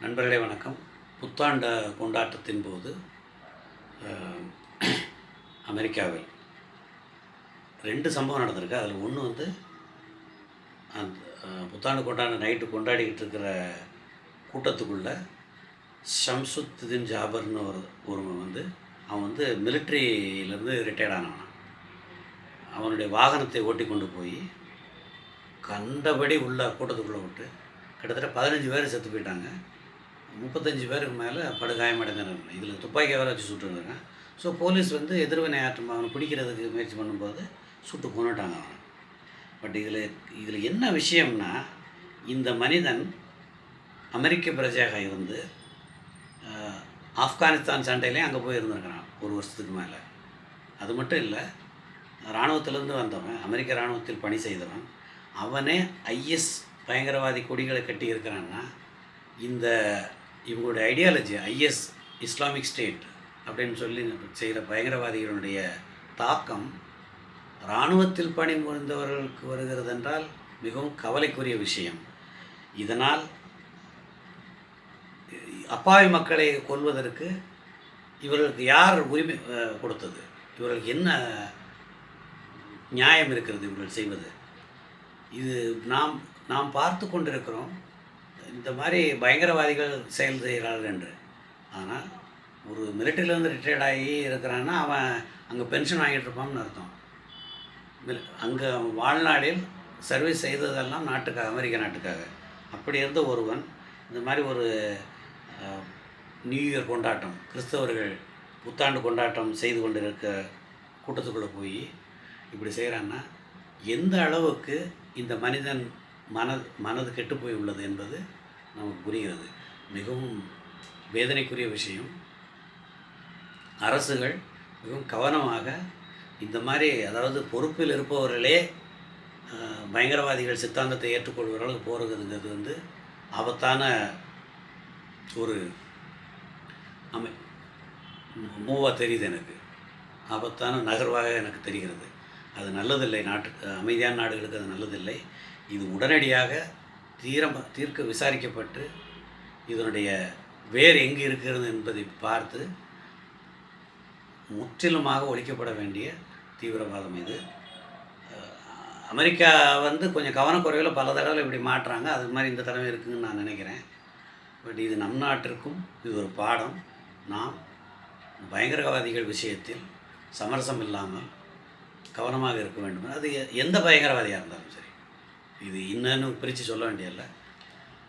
நண்பர்களே வணக்கம். புத்தாண்டு கொண்டாட்டத்தின் போது அமெரிக்காவில் 2 சம்பவம் நடந்திருக்கு. அதில் ஒன்று வந்து அந்த புத்தாண்டு கொண்டாட நைட்டு கொண்டாடிக்கிட்டு இருக்கிற கூட்டத்துக்குள்ள ஷம்சுத்தின் ஜாபர்னு ஒருவன் வந்து அவன் வந்து மிலிட்ரியிலேருந்து ரிட்டையர்ட் ஆனவன். அவனுடைய வாகனத்தை ஓட்டி கொண்டு போய் கண்டபடி உள்ள கூட்டத்துக்குள்ளே விட்டு கிட்டத்தட்ட 15 பேர் செத்து போயிட்டாங்க. 35 பேருக்கு மேலே படுகாயமடைந்தனர். இதில் துப்பாக்கியை வேறு வச்சு சுட்டுருந்தாங்க. ஸோ போலீஸ் வந்து எதிர்வினை ஆற்றும் அவனை பிடிக்கிறதுக்கு முயற்சி பண்ணும்போது சுட்டு கொண்டுட்டாங்க அவனை. பட் இதில் என்ன விஷயம்னா, இந்த மனிதன் அமெரிக்க பிரஜையாக இருந்து ஆப்கானிஸ்தான் சண்டையிலே அங்கே போய் இருந்திருக்கிறான் 1 வருஷத்துக்கு மேலே. அது மட்டும் இல்லை, இராணுவத்திலேருந்து வந்தவன், அமெரிக்க இராணுவத்தில் பணி செய்தவன். அவனே ஐஎஸ் பயங்கரவாதி கொடிகளை கட்டி இருக்கிறான்னா, இவங்களுடைய ஐடியாலஜி ஐஎஸ் இஸ்லாமிக் ஸ்டேட் அப்படின்னு சொல்லி செய்கிற பயங்கரவாதிகளுடைய தாக்கம் இராணுவத்தில் பணி புரிந்தவர்களுக்கு வருகிறது என்றால் மிகவும் கவலைக்குரிய விஷயம். இதனால் அப்பாவி மக்களை கொல்வதற்கு இவர்களுக்கு யார் உரிமை கொடுத்தது? இவர்களுக்கு என்ன நியாயம் இருக்கிறது இவர்கள் செய்வது? இது நாம் பார்த்து கொண்டிருக்கிறோம் இந்த மாதிரி பயங்கரவாதிகள் செயல் செய்கிறார்கள் என்று. ஆனால் ஒரு மிலிட்டரியிலேருந்து ரிட்டையர்ட் ஆகி இருக்கிறான்னா அவன் அங்கே பென்ஷன் வாங்கிட்டு இருப்பான்னு அர்த்தம். அங்கே வாழ்நாளில் சர்வீஸ் செய்ததெல்லாம் நாட்டுக்காக, அமெரிக்க நாட்டுக்காக. அப்படி இருந்த ஒருவன் இந்த மாதிரி ஒரு நியூ இயர் கொண்டாட்டம், கிறிஸ்தவர்கள் புத்தாண்டு கொண்டாட்டம் செய்து கொண்டிருக்க கூட்டத்துக்குள்ளே போய் இப்படி செய்கிறான்னா எந்த அளவுக்கு இந்த மனிதன் மனது கெட்டு போய் உள்ளது என்பது நமக்கு புரிகிறது. மிகவும் வேதனைக்குரிய விஷயம். அரசுகள் மிகவும் கவனமாக இந்த மாதிரி, அதாவது பொறுப்பில் இருப்பவர்களே பயங்கரவாதிகள் சித்தாந்தத்தை ஏற்றுக்கொள்வர்களுக்கு போகிறதுங்கிறது வந்து ஆபத்தான ஒரு மூவாக தெரியுது எனக்கு. ஆபத்தான நகர்வாக எனக்கு தெரிகிறது. அது நல்லதில்லை. அமைதியான நாடுகளுக்கு அது நல்லதில்லை. இது உடனடியாக தீர்க்க விசாரிக்கப்பட்டு இதனுடைய வேர் எங்கே இருக்கிறது என்பதை பார்த்து முற்றிலுமாக ஒழிக்கப்பட வேண்டிய தீவிரவாதம் இது. அமெரிக்கா வந்து கொஞ்சம் கவனக்குறைவில் பல தடவை இப்படி மாட்டுறாங்க. அது மாதிரி இந்த தடவை இருக்குதுன்னு நான் நினைக்கிறேன். பட் இது நம் நாட்டிற்கும் இது ஒரு பாடம். நாம் பயங்கரவாதிகள் விஷயத்தில் சமரசம் இல்லாமல் கவனமாக இருக்க வேண்டும். அது எந்த பயங்கரவாதியாக இருந்தாலும் சரி. இது இன்னும் பிரித்து சொல்ல வேண்டியதில்லை.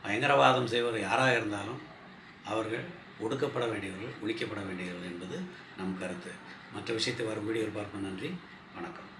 பயங்கரவாதம் செய்வர் யாராக இருந்தாலும் அவர்கள் ஒடுக்கப்பட வேண்டியவர்கள், ஒழிக்கப்பட வேண்டியவர்கள் என்பது நம் கருத்து. மற்ற விஷயத்தை வரும் வீடியோவில் பார்ப்போம். நன்றி, வணக்கம்.